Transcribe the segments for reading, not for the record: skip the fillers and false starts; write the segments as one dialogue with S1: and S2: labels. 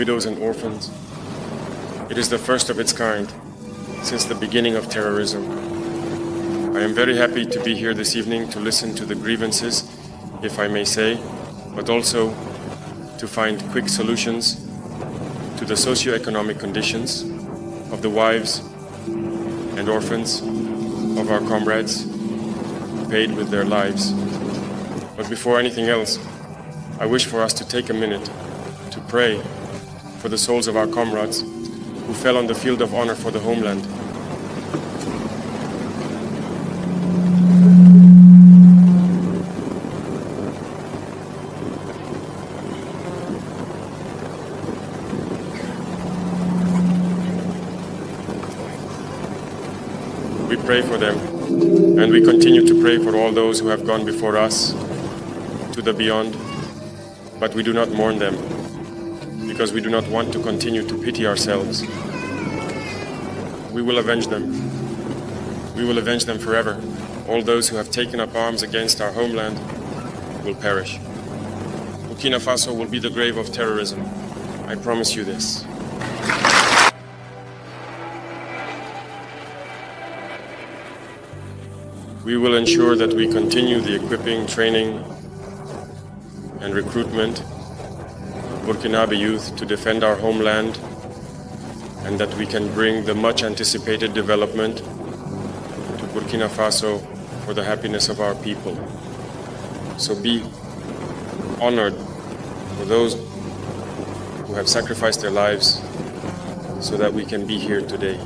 S1: widows and orphans. It is the first of its kind since the beginning of terrorism. I am very happy to be here this evening to listen to the grievances, if I may say, but also to find quick solutions to the socio-economic conditions of the wives and orphans of our comrades who paid with their lives. But before anything else, I wish for us to take a minute to pray for the souls of our comrades who fell on the field of honor for the homeland. We pray for them, and we continue to pray for all those who have gone before us to the beyond, but we do not mourn them, because we do not want to continue to pity ourselves. We will avenge them. We will avenge them forever. All those who have taken up arms against our homeland will perish. Burkina Faso will be the grave of terrorism. I promise you this. We will ensure that we continue the equipping, training, and recruitment of Burkinabe youth to defend our homeland, and that we can bring the much anticipated development to Burkina Faso for the happiness of our people. So be honored for those who have sacrificed their lives so that we can be here today.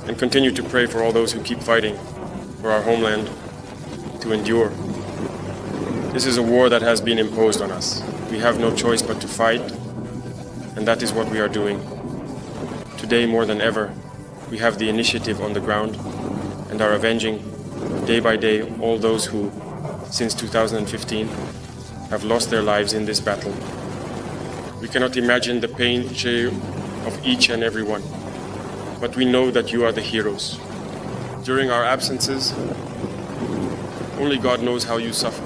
S1: And continue to pray for all those who keep fighting for our homeland to endure. This is a war that has been imposed on us. We have no choice but to fight, and that is what we are doing. Today, more than ever, we have the initiative on the ground and are avenging day by day all those who, since 2015, have lost their lives in this battle. We cannot imagine the pain of each and every one, but we know that you are the heroes. During our absences, only God knows how you suffer.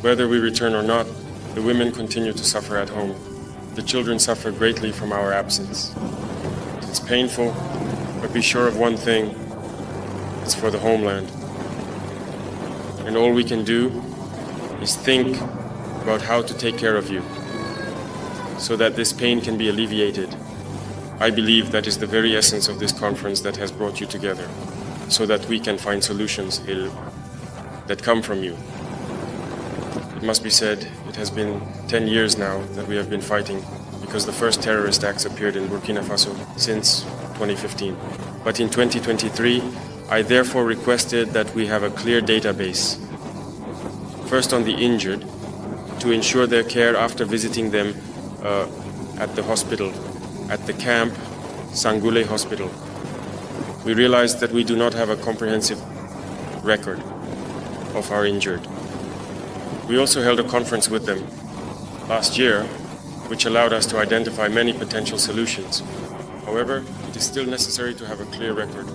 S1: Whether we return or not, the women continue to suffer at home. The children suffer greatly from our absence. It's painful, but be sure of one thing: it's for the homeland. And all we can do is think about how to take care of you so that this pain can be alleviated. I believe that is the very essence of this conference that has brought you together, so that we can find solutions that come from you. It must be said, it has been 10 years now that we have been fighting, because the first terrorist acts appeared in Burkina Faso since 2015. But in 2023, I therefore requested that we have a clear database, first on the injured, to ensure their care after visiting them at the hospital, at the camp Sangoulé Hospital. We realized that we do not have a comprehensive record of our injured. We also held a conference with them last year, which allowed us to identify many potential solutions. However, it is still necessary to have a clear record.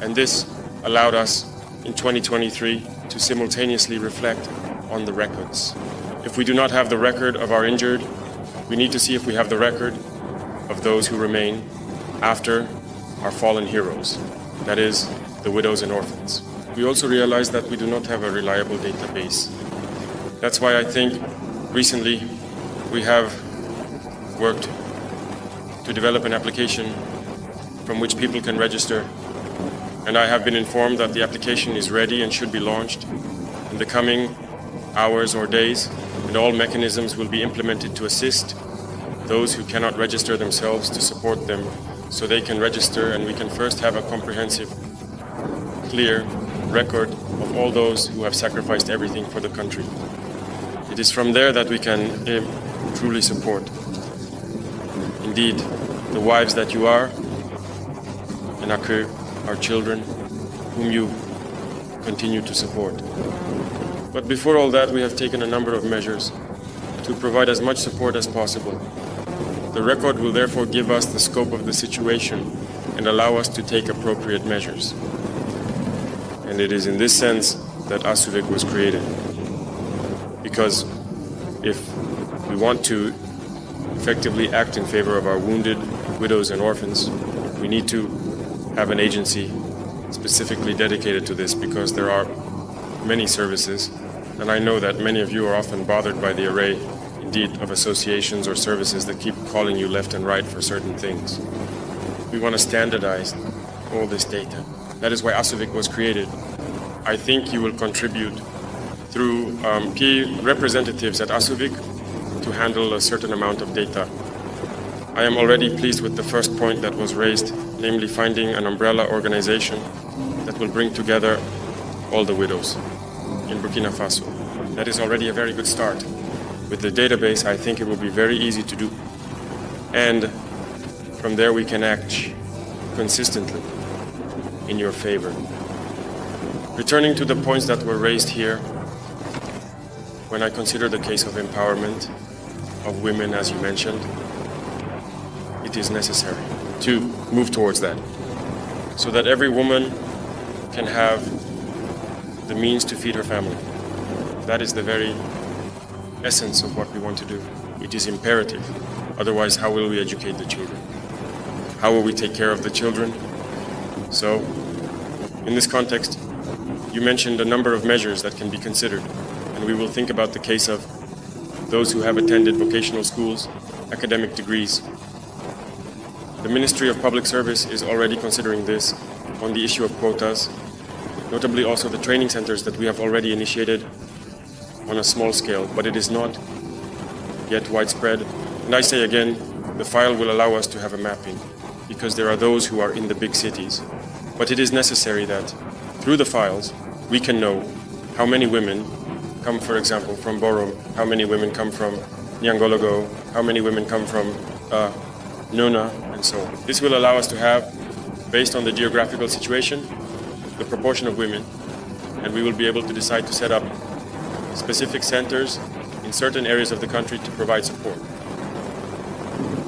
S1: And this allowed us in 2023 to simultaneously reflect on the records. If we do not have the record of our injured, we need to see if we have the record of those who remain after our fallen heroes, that is, the widows and orphans. We also realized that we do not have a reliable database. That's why I think recently we have worked to develop an application from which people can register, and I have been informed that the application is ready and should be launched in the coming hours or days, and all mechanisms will be implemented to assist those who cannot register themselves, to support them so they can register, and we can first have a comprehensive, clear record of all those who have sacrificed everything for the country. It is from there that we can truly support, indeed, the wives that you are, and our children, whom you continue to support. But before all that, we have taken a number of measures to provide as much support as possible. The record will therefore give us the scope of the situation and allow us to take appropriate measures. And it is in this sense that ASUVIC was created. Because if we want to effectively act in favor of our wounded, widows, and orphans, we need to have an agency specifically dedicated to this, because there are many services, and I know that many of you are often bothered by the array, indeed, of associations or services that keep calling you left and right for certain things. We want to standardize all this data. That is why ASOVIC was created. I think you will contribute through key representatives at ASOVIC to handle a certain amount of data. I am already pleased with the first point that was raised, namely finding an umbrella organization that will bring together all the widows in Burkina Faso. That is already a very good start. With the database, I think it will be very easy to do. And from there we can act consistently in your favor. Returning to the points that were raised here, when I consider the case of empowerment of women, as you mentioned, it is necessary to move towards that, so that every woman can have the means to feed her family. That is the very essence of what we want to do. It is imperative. Otherwise, how will we educate the children? How will we take care of the children? So, in this context, you mentioned a number of measures that can be considered, and we will think about the case of those who have attended vocational schools, academic degrees. The Ministry of Public Service is already considering this on the issue of quotas, notably also the training centers that we have already initiated on a small scale, but it is not yet widespread. And I say again, the file will allow us to have a mapping, because there are those who are in the big cities. But it is necessary that through the files, we can know how many women come, for example, from Borom, how many women come from Nyangologo, how many women come from Nona, and so on. This will allow us to have, based on the geographical situation, the proportion of women, and we will be able to decide to set up specific centers in certain areas of the country to provide support.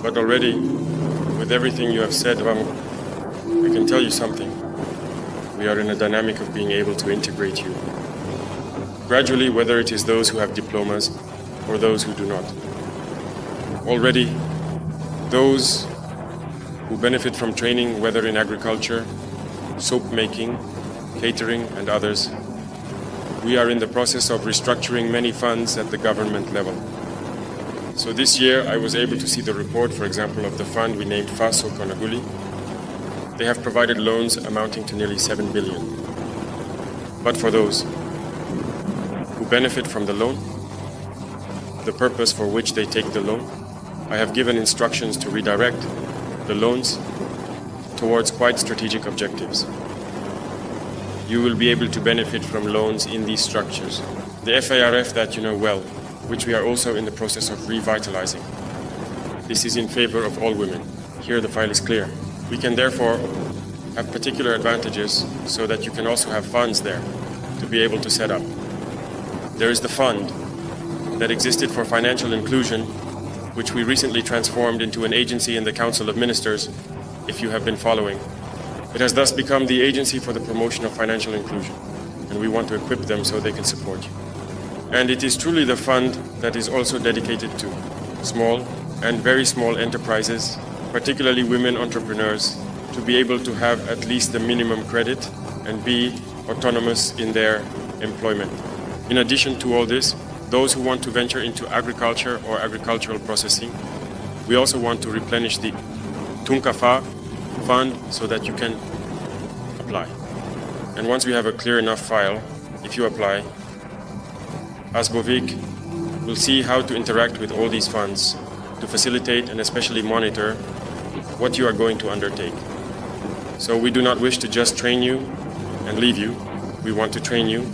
S1: But already, with everything you have said, I can tell you something. We are in a dynamic of being able to integrate you gradually, whether it is those who have diplomas or those who do not. Already, those who benefit from training, whether in agriculture, soap making, catering, and others, we are in the process of restructuring many funds at the government level. So this year, I was able to see the report, for example, of the fund we named Faso Konaguli. They have provided loans amounting to nearly 7 billion. But for those who benefit from the loan, the purpose for which they take the loan, I have given instructions to redirect the loans towards quite strategic objectives. You will be able to benefit from loans in these structures. The FARF that you know well, which we are also in the process of revitalizing. This is in favor of all women. Here the file is clear. We can therefore have particular advantages so that you can also have funds there to be able to set up. There is the fund that existed for financial inclusion, which we recently transformed into an agency in the Council of Ministers, if you have been following. It has thus become the agency for the promotion of financial inclusion, and we want to equip them so they can support you. And it is truly the fund that is also dedicated to small and very small enterprises, particularly women entrepreneurs, to be able to have at least the minimum credit and be autonomous in their employment. In addition to all this, those who want to venture into agriculture or agricultural processing, we also want to replenish the Tunkafa fund so that you can apply. And once we have a clear enough file, if you apply, ASBOVIC will see how to interact with all these funds to facilitate and especially monitor what you are going to undertake. So we do not wish to just train you and leave you. We want to train you,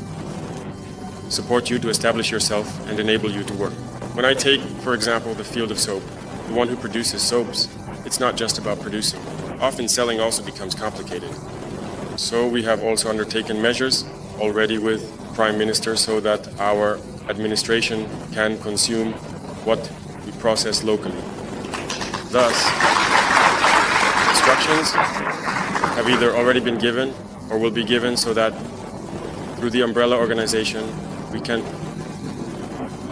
S1: support you to establish yourself, and enable you to work. When I take, for example, the field of soap, the one who produces soaps, it's not just about producing. Often selling also becomes complicated. So we have also undertaken measures already with Prime Minister so that our administration can consume what we process locally. Thus, instructions have either already been given or will be given so that through the umbrella organization we can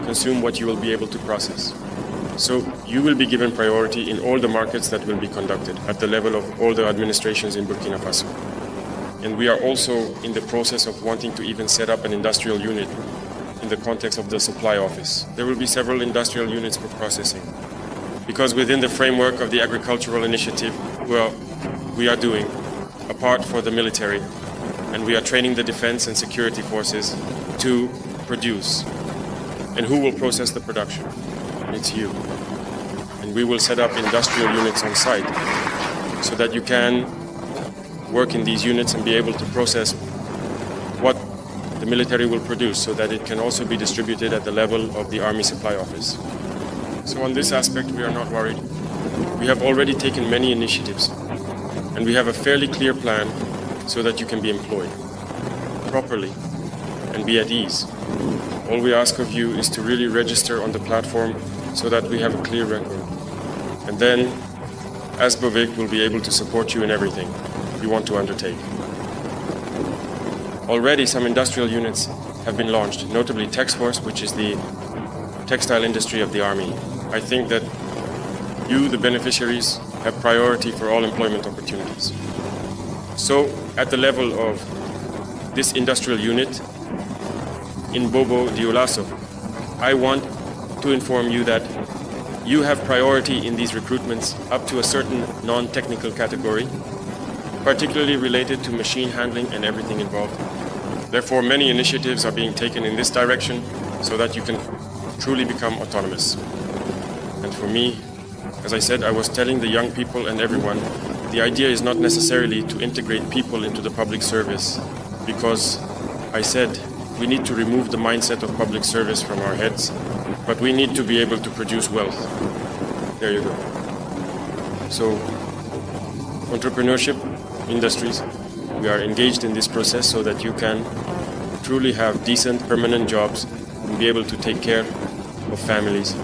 S1: consume what you will be able to process. So you will be given priority in all the markets that will be conducted at the level of all the administrations in Burkina Faso. And we are also in the process of wanting to even set up an industrial unit in the context of the supply office. There will be several industrial units for processing. Because within the framework of the agricultural initiative, we are doing a part for the military, and we are training the defense and security forces to produce. And who will process the production? It's you. And we will set up industrial units on site so that you can work in these units and be able to process what the military will produce so that it can also be distributed at the level of the Army Supply Office. So on this aspect, we are not worried. We have already taken many initiatives, and we have a fairly clear plan so that you can be employed properly and be at ease. All we ask of you is to really register on the platform so that we have a clear record. And then, as BOVIC, we'll be able to support you in everything you want to undertake. Already some industrial units have been launched, notably Texforce, which is the textile industry of the army. I think that you, the beneficiaries, have priority for all employment opportunities. So, at the level of this industrial unit in Bobo Dioulasso, I want to inform you that you have priority in these recruitments up to a certain non-technical category, particularly related to machine handling and everything involved. Therefore, many initiatives are being taken in this direction so that you can truly become autonomous. And for me, as I said, I was telling the young people and everyone, the idea is not necessarily to integrate people into the public service, because I said we need to remove the mindset of public service from our heads, but we need to be able to produce wealth. There you go. So, entrepreneurship, industries, we are engaged in this process so that you can truly have decent, permanent jobs and be able to take care of families